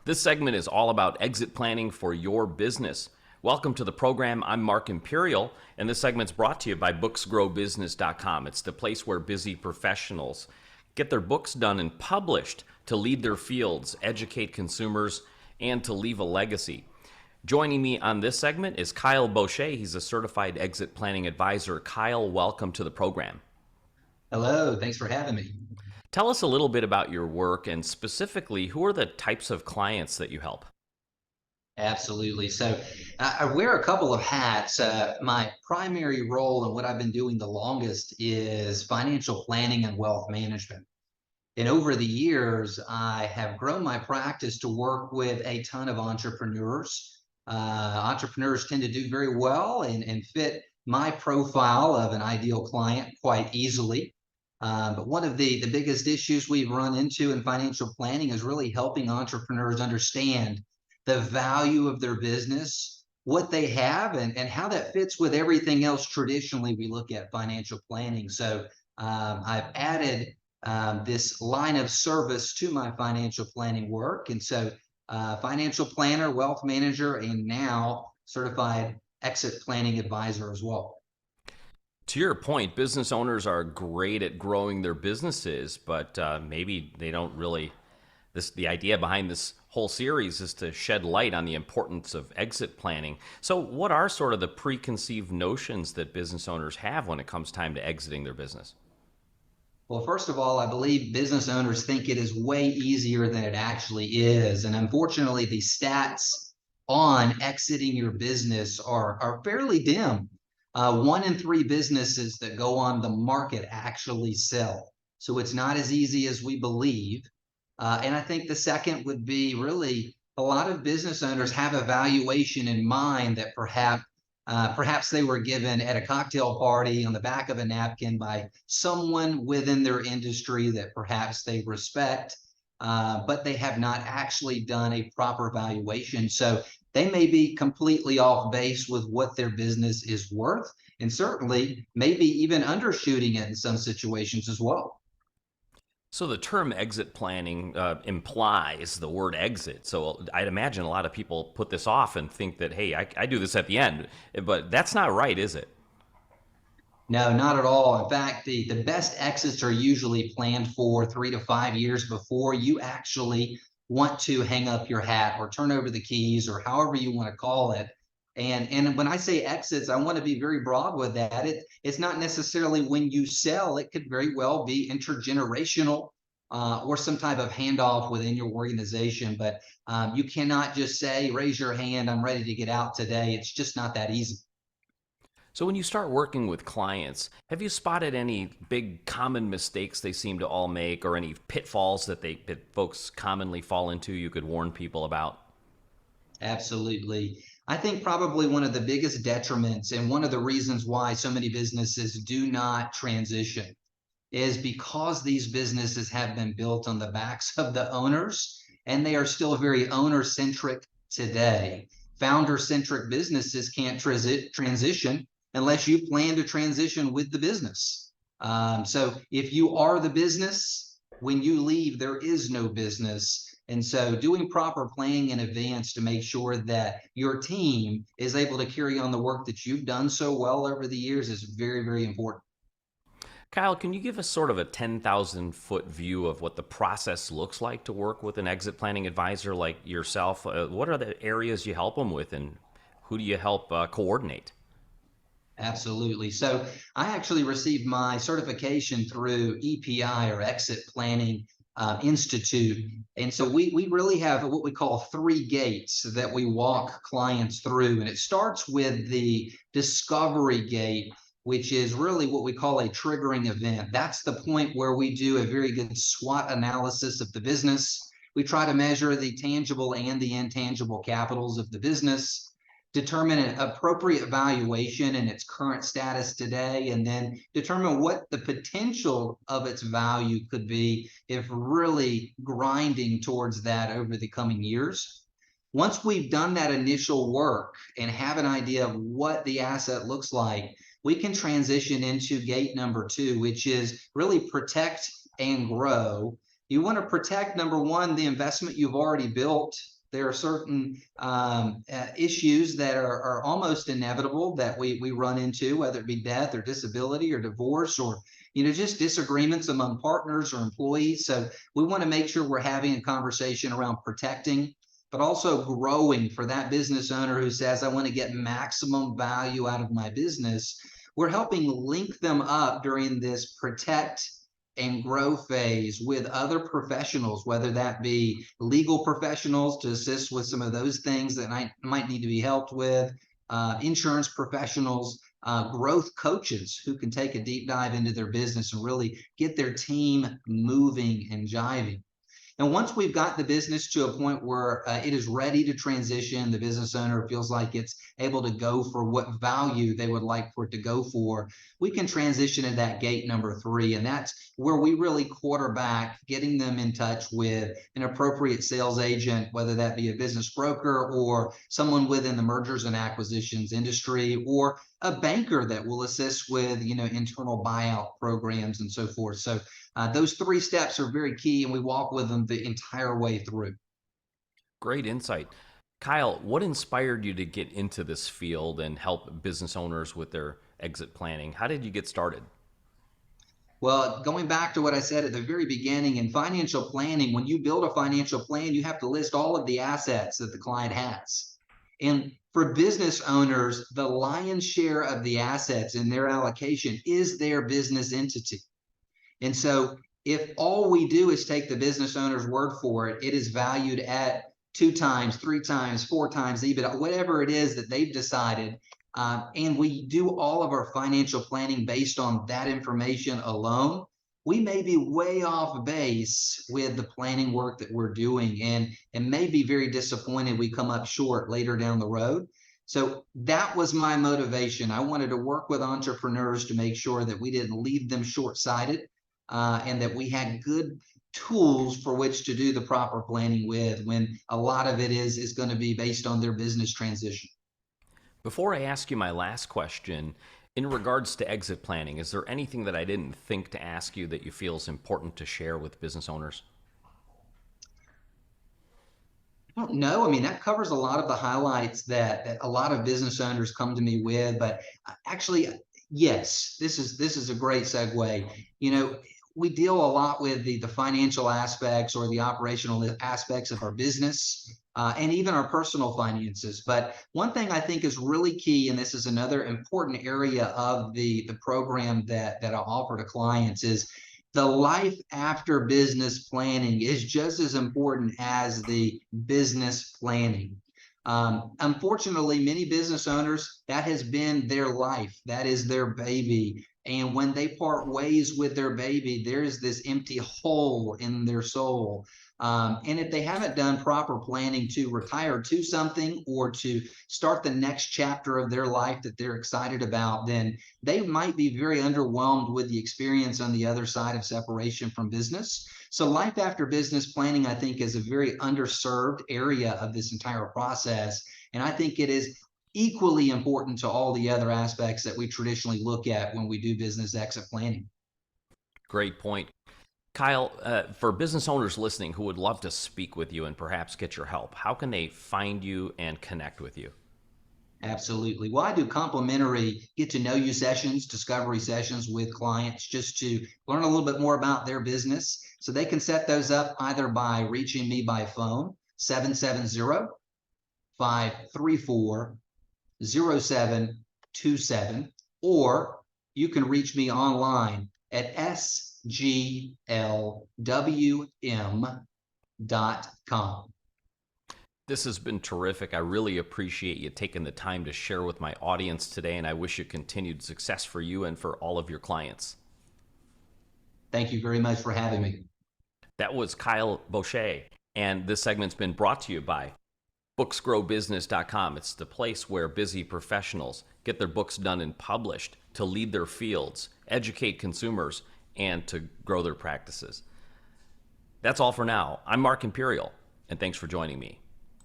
This segment is all about exit planning for your business. Welcome to the program. I'm Mark Imperial, and this segment's brought to you by booksgrowbusiness.com. It's the place where busy professionals get their books done and published to lead their fields, educate consumers, and to leave a legacy. Joining me on this segment is Kyle Bochat. He's a certified exit planning advisor. Kyle, welcome to the program. Hello, thanks for having me. Tell us a little bit about your work and specifically, who are the types of clients that you help? Absolutely. So I wear a couple of hats. My primary role and what I've been doing the longest is financial planning and wealth management. And over the years, I have grown my practice to work with a ton of entrepreneurs. Entrepreneurs tend to do very well and fit my profile of an ideal client quite easily. But one of the biggest issues we've run into in financial planning is really helping entrepreneurs understand the value of their business, what they have, and how that fits with everything else traditionally we look at financial planning. So I've added this line of service to my financial planning work. And so financial planner, wealth manager, and now certified exit planning advisor as well. To your point, business owners are great at growing their businesses, but maybe they don't really. The idea behind this whole series is to shed light on the importance of exit planning. So, what are sort of the preconceived notions that business owners have when it comes time to exiting their business? Well, first of all, I believe business owners think it is way easier than it actually is. And unfortunately, the stats on exiting your business are fairly dim. One in three businesses that go on the market actually sell. So it's not as easy as we believe. And I think the second would be really a lot of business owners have a valuation in mind that perhaps they were given at a cocktail party on the back of a napkin by someone within their industry that perhaps they respect, but they have not actually done a proper valuation. So they may be completely off base with what their business is worth, and certainly maybe even undershooting it in some situations as well. So, the term exit planning implies the word exit. So, I'd imagine a lot of people put this off and think that, hey, I do this at the end. But that's not right, is it? No, not at all. In fact, the best exits are usually planned for 3 to 5 years before you actually want to hang up your hat or turn over the keys or however you want to call it. And when I say exits, I want to be very broad with that. It's not necessarily when you sell, it could very well be intergenerational or some type of handoff within your organization. But you cannot just say, raise your hand, I'm ready to get out today. It's just not that easy. So, when you start working with clients, have you spotted any big common mistakes they seem to all make or any pitfalls that folks commonly fall into you could warn people about? Absolutely. I think probably one of the biggest detriments and one of the reasons why so many businesses do not transition is because these businesses have been built on the backs of the owners and they are still very owner centric today. Founder centric businesses can't transition unless you plan to transition with the business. So if you are the business, when you leave, there is no business. And so doing proper planning in advance to make sure that your team is able to carry on the work that you've done so well over the years is very, very important. Kyle, can you give us sort of a 10,000-foot view of what the process looks like to work with an exit planning advisor like yourself? What are the areas you help them with, and who do you help coordinate? Absolutely. So I actually received my certification through EPI or Exit Planning Institute. And so we really have what we call three gates that we walk clients through. And it starts with the discovery gate, which is really what we call a triggering event. That's the point where we do a very good SWOT analysis of the business. We try to measure the tangible and the intangible capitals of the business, determine an appropriate valuation and its current status today, and then determine what the potential of its value could be if really grinding towards that over the coming years. Once we've done that initial work and have an idea of what the asset looks like, we can transition into gate number two, which is really protect and grow. You want to protect, number one, the investment you've already built. There are certain issues that are almost inevitable that we run into, whether it be death or disability or divorce or just disagreements among partners or employees. So we want to make sure we're having a conversation around protecting, but also growing for that business owner who says, I want to get maximum value out of my business. We're helping link them up during this protect and grow phase with other professionals, whether that be legal professionals to assist with some of those things that might need to be helped with, insurance professionals, growth coaches who can take a deep dive into their business and really get their team moving and jiving. And once we've got the business to a point where it is ready to transition, the business owner feels like it's able to go for what value they would like for it to go for, we can transition to that gate number 3. And that's where we really quarterback getting them in touch with an appropriate sales agent, whether that be a business broker or someone within the mergers and acquisitions industry, or a banker that will assist with internal buyout programs and so forth. So those 3 steps are very key, and we walk with them the entire way through. Great insight. Kyle, what inspired you to get into this field and help business owners with their exit planning? How did you get started? Well, going back to what I said at the very beginning, in financial planning, when you build a financial plan, you have to list all of the assets that the client has. And for business owners, the lion's share of the assets in their allocation is their business entity. And so if all we do is take the business owner's word for it, it is valued at 2 times, 3 times, 4 times EBITDA, whatever it is that they've decided. And we do all of our financial planning based on that information alone. We may be way off base with the planning work that we're doing and may be very disappointed we come up short later down the road. So that was my motivation. I wanted to work with entrepreneurs to make sure that we didn't leave them short-sighted, and that we had good tools for which to do the proper planning with when a lot of it is going to be based on their business transition. Before I ask you my last question, in regards to exit planning, is there anything that I didn't think to ask you that you feel is important to share with business owners? I don't know. I mean, that covers a lot of the highlights that a lot of business owners come to me with. But actually, yes, this is a great segue. You know, we deal a lot with the financial aspects or the operational aspects of our business, and even our personal finances. But one thing I think is really key, and this is another important area of the program that I offer to clients, is the life after business planning is just as important as the business planning. Unfortunately, many business owners, that has been their life, that is their baby. And when they part ways with their baby, there's this empty hole in their soul. And if they haven't done proper planning to retire to something or to start the next chapter of their life that they're excited about, then they might be very underwhelmed with the experience on the other side of separation from business. So life after business planning, I think, is a very underserved area of this entire process. And I think it is equally important to all the other aspects that we traditionally look at when we do business exit planning. Great point. Kyle, for business owners listening who would love to speak with you and perhaps get your help, how can they find you and connect with you? Absolutely. Well, I do complimentary get to know you sessions, discovery sessions with clients just to learn a little bit more about their business. So they can set those up either by reaching me by phone, 770-534-0727, or you can reach me online at sglwm.com. This has been terrific. I really appreciate you taking the time to share with my audience today, and I wish you continued success for you and for all of your clients. Thank you very much for having me. That was Kyle Bochat, and this segment's been brought to you by booksgrowbusiness.com. It's the place where busy professionals get their books done and published to lead their fields, educate consumers, and to grow their practices. That's all for now. I'm Mark Imperial, and thanks for joining me.